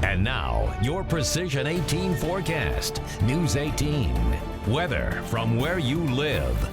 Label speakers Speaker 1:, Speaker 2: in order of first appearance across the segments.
Speaker 1: And now, your Precision 18 forecast. News 18. Weather from where you live.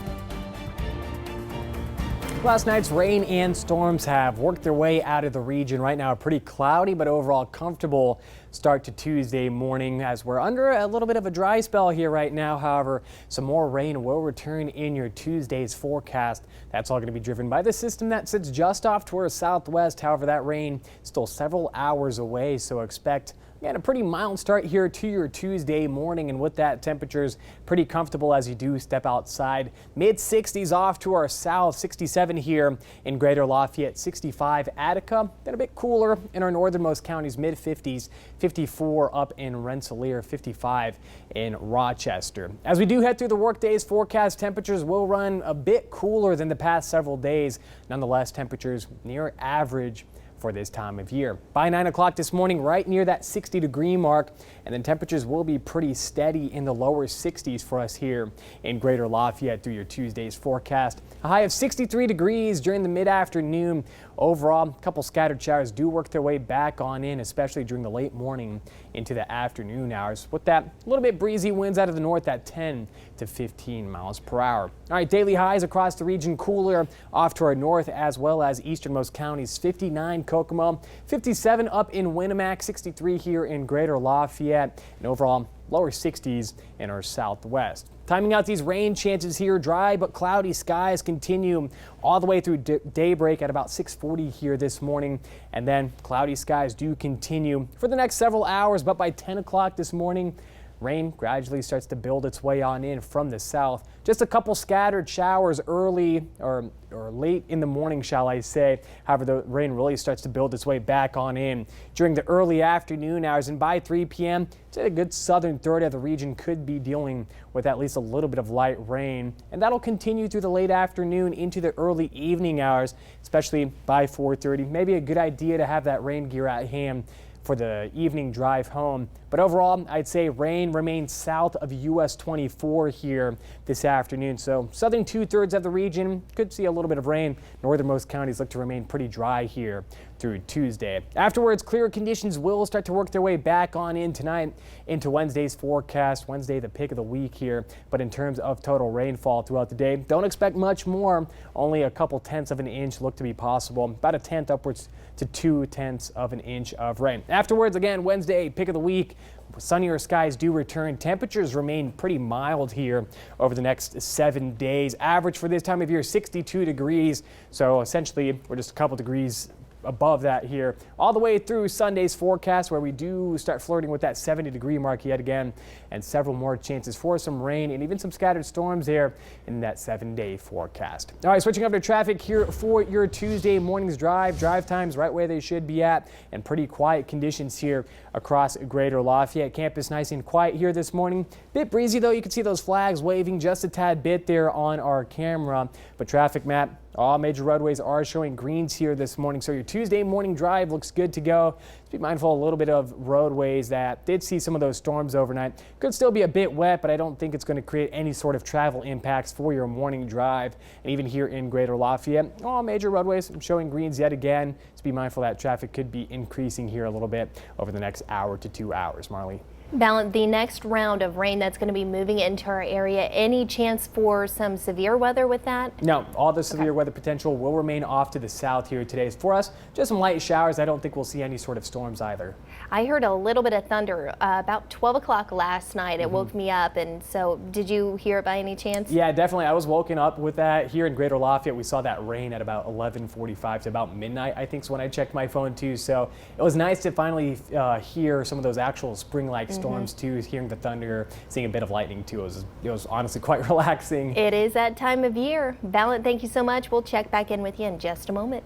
Speaker 2: Last night's rain and storms have worked their way out of the region. Right now, a pretty cloudy but overall comfortable start to Tuesday morning as we're under a little bit of a dry spell here right now. However, some more rain will return in your Tuesday's forecast. That's all going to be driven by the system that sits just off to our southwest. However, that rain is still several hours away, so expect again, a pretty mild start here to your Tuesday morning, and with that, temperatures pretty comfortable as you do step outside. Mid 60s off to our south, 67 here in Greater Lafayette, 65 Attica, then a bit cooler in our northernmost counties, mid 50s, 54 up in Rensselaer, 55 in Rochester. As we do head through the workday's forecast, temperatures will run a bit cooler than the past several days. Nonetheless, temperatures near average for this time of year. By 9 o'clock this morning, right near that 60-degree mark, and then temperatures will be pretty steady in the lower 60s for us here in Greater Lafayette through your Tuesday's forecast. A high of 63 degrees during the mid-afternoon. Overall, a couple scattered showers do work their way back on in, especially during the late morning into the afternoon hours. With that, a little bit breezy winds out of the north at 10 to 15 miles per hour. All right, daily highs across the region cooler off to our north as well as easternmost counties. 59 Kokomo, 57 up in Winnemac, 63 here in Greater Lafayette, and overall lower 60s in our southwest. Timing out these rain chances here, dry but cloudy skies continue all the way through daybreak at about 6:40 here this morning. And then cloudy skies do continue for the next several hours, but by 10 o'clock this morning, rain gradually starts to build its way on in from the south. Just a couple scattered showers early or late in the morning, shall I say. However, the rain really starts to build its way back on in during the early afternoon hours, and by 3 p.m., a good southern third of the region could be dealing with at least a little bit of light rain, and that'll continue through the late afternoon into the early evening hours, especially by 4:30. Maybe a good idea to have that rain gear at hand for the evening drive home. But overall, I'd say rain remains south of US 24 here this afternoon. So southern 2/3 of the region could see a little bit of rain. Northernmost counties look to remain pretty dry here through Tuesday. Afterwards, clearer conditions will start to work their way back on in tonight into Wednesday's forecast. Wednesday, the pick of the week here. But in terms of total rainfall throughout the day, don't expect much more. Only a couple tenths of an inch look to be possible. About a tenth upwards to 2/10 of an inch of rain. Afterwards, again, Wednesday, pick of the week. Sunnier skies do return. Temperatures remain pretty mild here over the next 7 days. Average for this time of year, 62 degrees. So essentially, we're just a couple degrees above that here all the way through Sunday's forecast, where we do start flirting with that 70-degree mark yet again, and several more chances for some rain and even some scattered storms there in that 7-day forecast. All right, switching over to traffic here for your Tuesday morning's drive times right where they should be at, and pretty quiet conditions here across Greater Lafayette. Campus nice and quiet here this morning. Bit breezy though. You can see those flags waving just a tad bit there on our camera, but traffic map, all major roadways are showing greens here this morning, so your Tuesday morning drive looks good to go. Just be mindful a little bit of roadways that did see some of those storms overnight. Could still be a bit wet, but I don't think it's going to create any sort of travel impacts for your morning drive. And even here in Greater Lafayette, all major roadways showing greens yet again. Just be mindful that traffic could be increasing here a little bit over the next hour to 2 hours. Marley.
Speaker 3: Balance the next round of rain that's going to be moving into our area. Any chance for some severe weather with that?
Speaker 2: No, all the severe weather potential will remain off to the south here today. For us, just some light showers. I don't think we'll see any sort of storms either.
Speaker 3: I heard a little bit of thunder about 12 o'clock last night. It woke me up, and so did you hear it by any chance?
Speaker 2: Yeah, definitely. I was woken up with that. Here in Greater Lafayette, we saw that rain at about 11:45 to about midnight, I think, is when I checked my phone too. So it was nice to finally hear some of those actual spring-like storms too, hearing the thunder, seeing a bit of lightning too. It was honestly quite relaxing.
Speaker 3: It is that time of year. Valen, thank you so much. We'll check back in with you in just a moment.